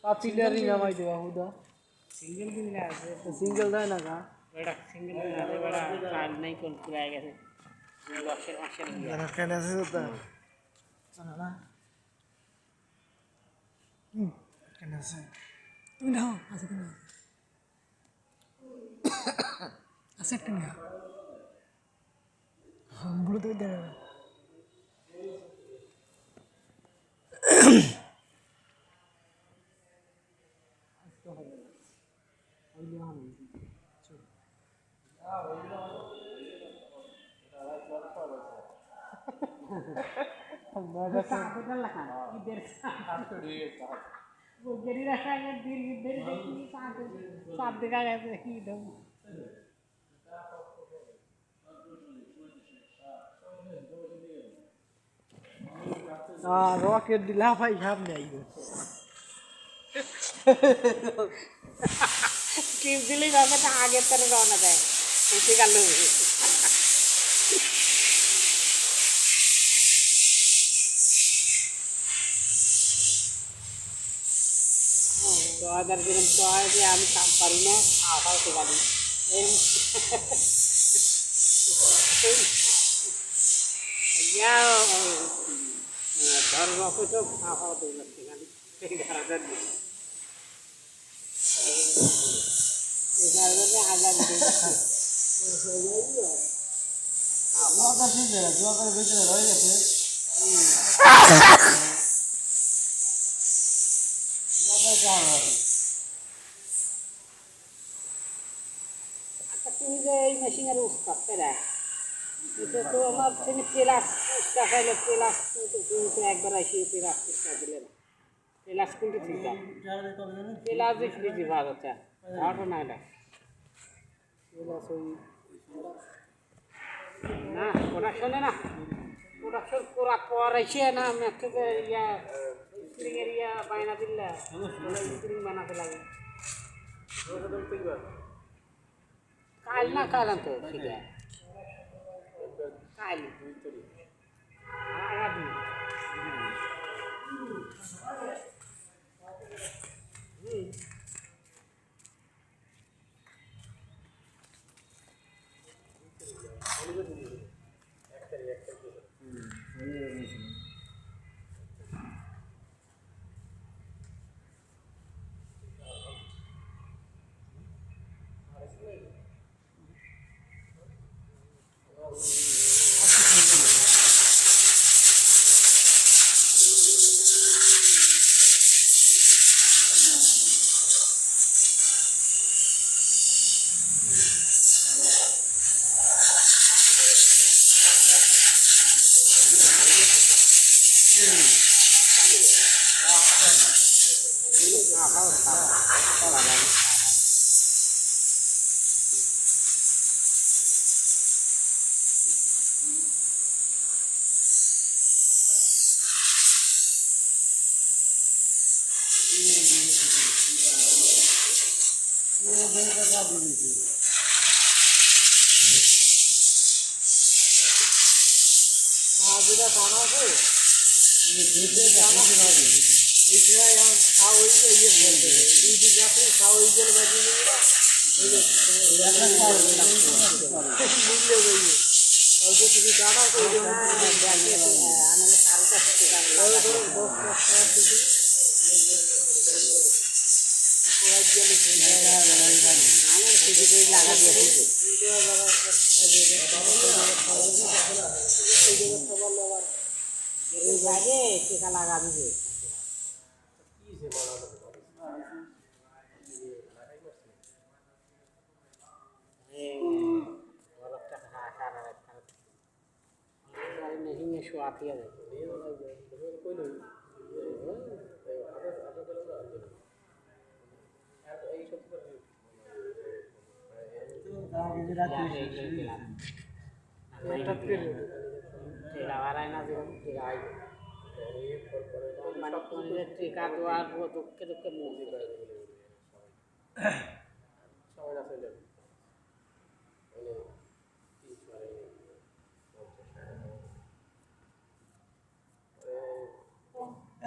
পাতিলারি নামাই দেওয়া হুদা সিঙ্গেল দিলে আছে সিঙ্গেল দেয় না গা বেটা সিঙ্গেল দিলে আছে বেটা কাজ নাই কোন পুরাই গেছে লক্ষের মাসের কেন আছে তো না কেন আছে তুমি নাও আছে কেন আছে একটা না বলে তো দেয় রকেট দিলা ভাই সামনে আইব টিপ দিলেই রকেট আগে তারা রওনা দেয় উঠে গেল তোদের যেরকম চয় যে আমি কাম পারি না আবার উঠে গেলি ধর্ম কিছু খাওয়া দৌড় সেখানে আজাদ ভিতরে রয়ে গেছে আচ্ছা তুমি যে এই মেশিনের উস্তাদ তাই এটা তো আমার তুমি প্লাস উস্তা খাইলে প্লাস তুমি তো একবার আসি প্লাস উস্তা দিলে না প্লাস কিন্তু ঠিক আছে প্লাস দিচ্ছি ভালো হচ্ছে ঘটনা এটা প্লাস ওই না প্রোডাকশনে না প্রোডাকশন করার পর এসে না আমি থেকে ইয়া স্প্রিংয়ের ইয়া বায়না দিলে স্প্রিং বানাতে লাগে কাল না কাল আনতো ঠিক আছে কাল আগামী যেটা খানা আছে খাওয়া হয়েছে ইয়ে বলতে দুই দিন রাখে খাওয়া হয়ে গেলে বাজিয়ে কিছু জানা লাগা দিয়ে টিকা লাগা দিবে नहीं शो आती है টিকা দেওয়ার দুঃখে দুঃখে মুখ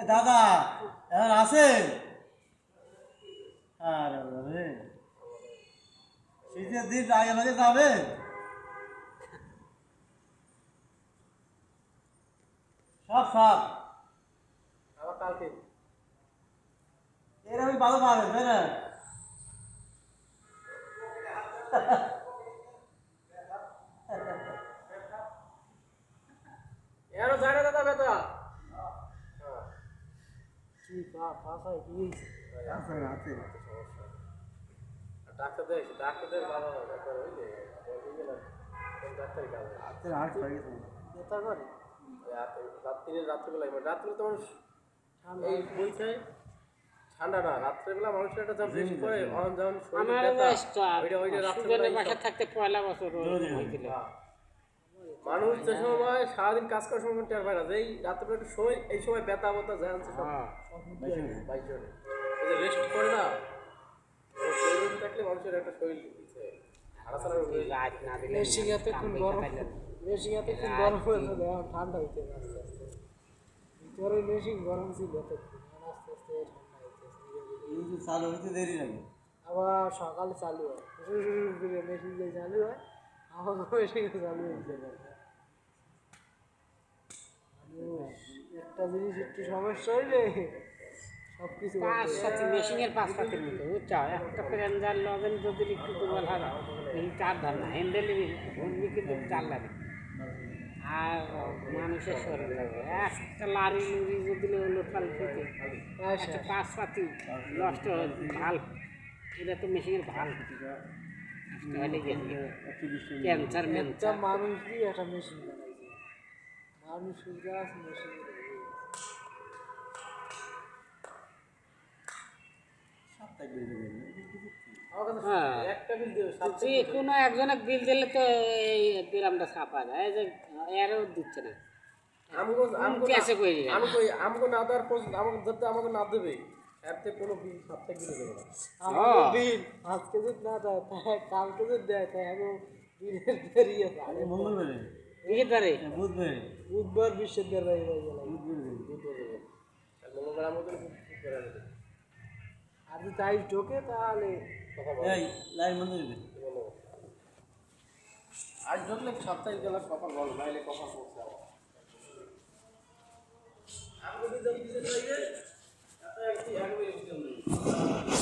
দাদা এখন আছে আরে বাবারে শীতের দিন আগে নাকি যাবে সব সব আবার কালকে এর আমি ভালো পাবেন তাই না এরও যায় না দাদা বেতা আছে ডাক্তারদের ভালো ডাক্তার হইলে ডাক্তারই কাজ আছে আর খাই গেছে রাত্রে তো মানুষ এই বইতে ঠান্ডা না রাত্রেবেলা মানুষের একটা যা বেশি করে যেমন আমার বাসা থাকতে পয়লা বছর হয়েছিল মানুষ যে সময় সারাদিন কাজ করার সময় টের পায় না যে এই রাত্রে একটু শোয় এই সময় ব্যথা ব্যথা জানছে সব বাইশে এই যে রেস্ট করে না শরীরে থাকলে মানুষের একটা শরীর রাত না দিলে মেশিয়াতে খুব গরম মেশিয়াতে খুব গরম হয়েছে এখন ঠান্ডা হইতে আস্তে আস্তে ভিতরে মেশিন গরম ছিল এতক্ষণ আস্তে আস্তে ঠান্ডা হইতেছে এই যে চালু হইতে দেরি লাগে আবার সকালে চালু হয় মেশিন দিয়ে চালু হয় আবার মেশিন চালু হয়েছে একটা জিনিস একটু সমস্যা হইলে সব কিছু পাঁচ সাথে মেশিনের পাঁচ সাথের মতো বুঝছো একটা প্যান্ডার লগেন যদি একটু দুর্বল হয় না এই চার ধার না হ্যান্ডেল ঘুরবি কিন্তু চার লাগে আর মানুষের শরীর লাগে একটা লারি লুরি যদি লোকাল থেকে একটা পাঁচ পাতি নষ্ট ভাল এটা তো মেশিনের ভাল হলে গেছে ক্যান্সার একটা ম্যান্সার মানুষ দিয়ে একটা মেশিন বানাইছে মানুষের গাছ মেশিনের সপ্তাহে বের হয়ে যাবে হ্যাঁ একটা বিল দিও যে কোনো একজনের বিল দিলে তো এই বিরামটা ছাপা যায় এই যে এরও দিচ্ছে না ক্যাশে করে দিলে আমগো না দেওয়ার পর্যন্ত আমাকে ধরতে আমাকে না দেবে এতে কোনো বিল সাপ্তাহিক বিল দেবে না বিল আজকে যদি না দেয় তাই কালকে যদি দেয় তাই এখন বিলের দেরি আছে আরে মঙ্গলবারে বিয়ের দ্বারে বুধবারে বুধবার বিশ্বের দেড় হয়ে গেল মঙ্গলবার আমাদের করে দেবে আর যদি তাই ঢোকে তাহলে এই লাইন বন্ধ করে দে আজ ঢুকলে সাপ্তাহিক গেলে কপাল বল নাইলে কপাল পড়ছে আমি যদি জলদি যেতে লাগে এত একটি একবার